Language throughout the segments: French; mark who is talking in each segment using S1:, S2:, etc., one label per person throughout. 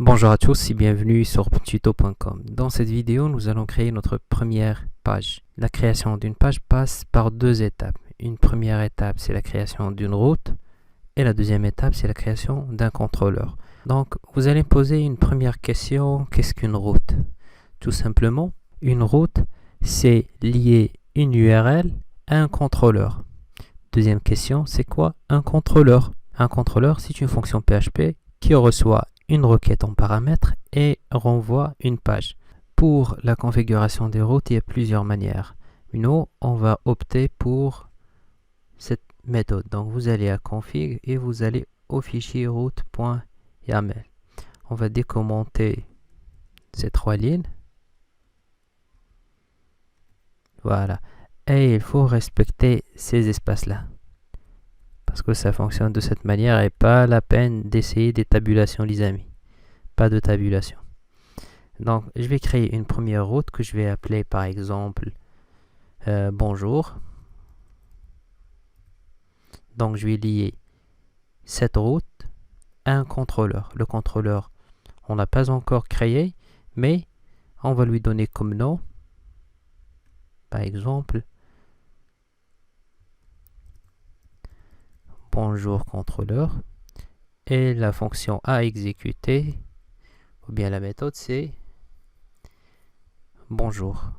S1: Bonjour à tous et bienvenue sur tuto.com. Dans cette vidéo, nous allons créer notre première page. La création d'une page passe par deux étapes. Une première étape, c'est la création d'une route et la deuxième étape, c'est la création d'un contrôleur. Donc, vous allez me poser une première question, qu'est-ce qu'une route? Tout simplement, une route, c'est lier une URL à un contrôleur. Deuxième question, c'est quoi un contrôleur? Un contrôleur, c'est une fonction PHP qui reçoit une requête en paramètres et renvoie une page. Pour la configuration des routes, il y a plusieurs manières. Nous, on va opter pour cette méthode. Donc, vous allez à config et vous allez au fichier route.yaml. On va décommenter ces trois lignes. Voilà. Et il faut respecter ces espaces-là. Parce que ça fonctionne de cette manière et pas la peine d'essayer des tabulations, les amis. Pas de tabulation. Donc, je vais créer une première route que je vais appeler par exemple bonjour. Donc, je vais lier cette route à un contrôleur. Le contrôleur, on l'a pas encore créé, mais on va lui donner comme nom, par exemple, bonjour contrôleur. Et la fonction à exécuter, ou bien la méthode, c'est bonjour.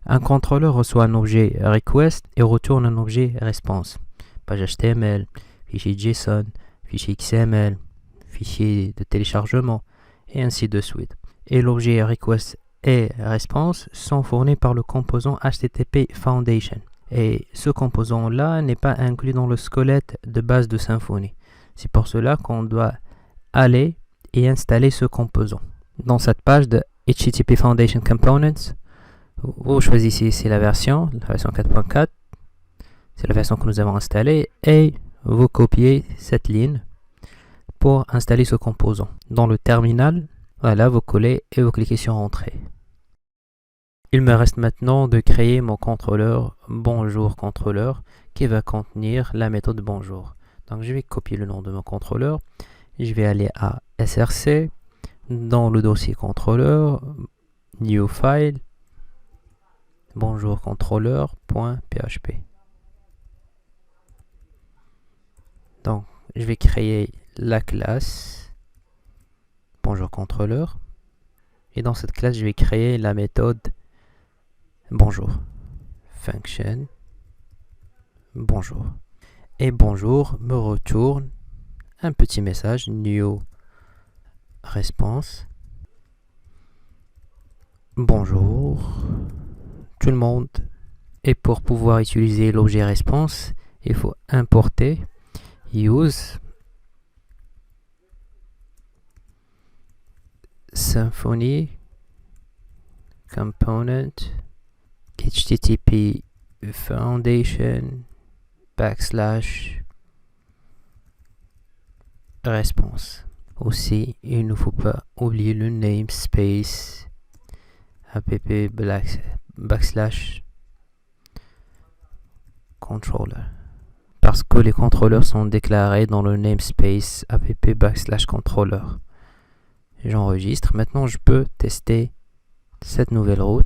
S1: Un contrôleur reçoit un objet request et retourne un objet response. Page HTML, fichier JSON, fichier XML, fichier de téléchargement, et ainsi de suite. Et l'objet request et response sont fournis par le composant HTTP Foundation. Et ce composant-là n'est pas inclus dans le squelette de base de Symfony. C'est pour cela qu'on doit aller et installer ce composant. Dans cette page de HTTP Foundation Components, vous choisissez ici la version 4.4. C'est la version que nous avons installée. Et vous copiez cette ligne pour installer ce composant. Dans le terminal, voilà, vous collez et vous cliquez sur Entrée. Il me reste maintenant de créer mon contrôleur bonjour contrôleur qui va contenir la méthode bonjour. Donc je vais copier le nom de mon contrôleur. Je vais aller à src, dans le dossier contrôleur, new file, bonjour contrôleur.php. Donc je vais créer la classe bonjour contrôleur et dans cette classe je vais créer la méthode bonjour function bonjour et bonjour me retourne un petit message new response bonjour tout le monde. Et pour pouvoir utiliser l'objet response, il faut importer use Symfony component HTTP Foundation / response. Aussi, il ne faut pas oublier le namespace app /controller parce que les contrôleurs sont déclarés dans le namespace app /controller. J'enregistre. Maintenant, je peux tester cette nouvelle route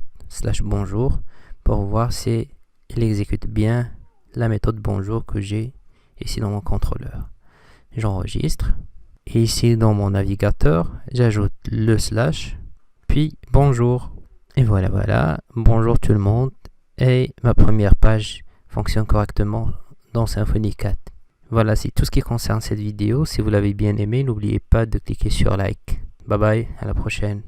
S1: /bonjour pour voir si il exécute bien la méthode bonjour que j'ai ici dans mon contrôleur. J'enregistre et ici dans mon navigateur, j'ajoute le / puis bonjour. Et voilà, bonjour tout le monde. Et ma première page fonctionne correctement dans Symfony 4. Voilà, c'est tout ce qui concerne cette vidéo. Si vous l'avez bien aimé, n'oubliez pas de cliquer sur like. Bye bye, à la prochaine.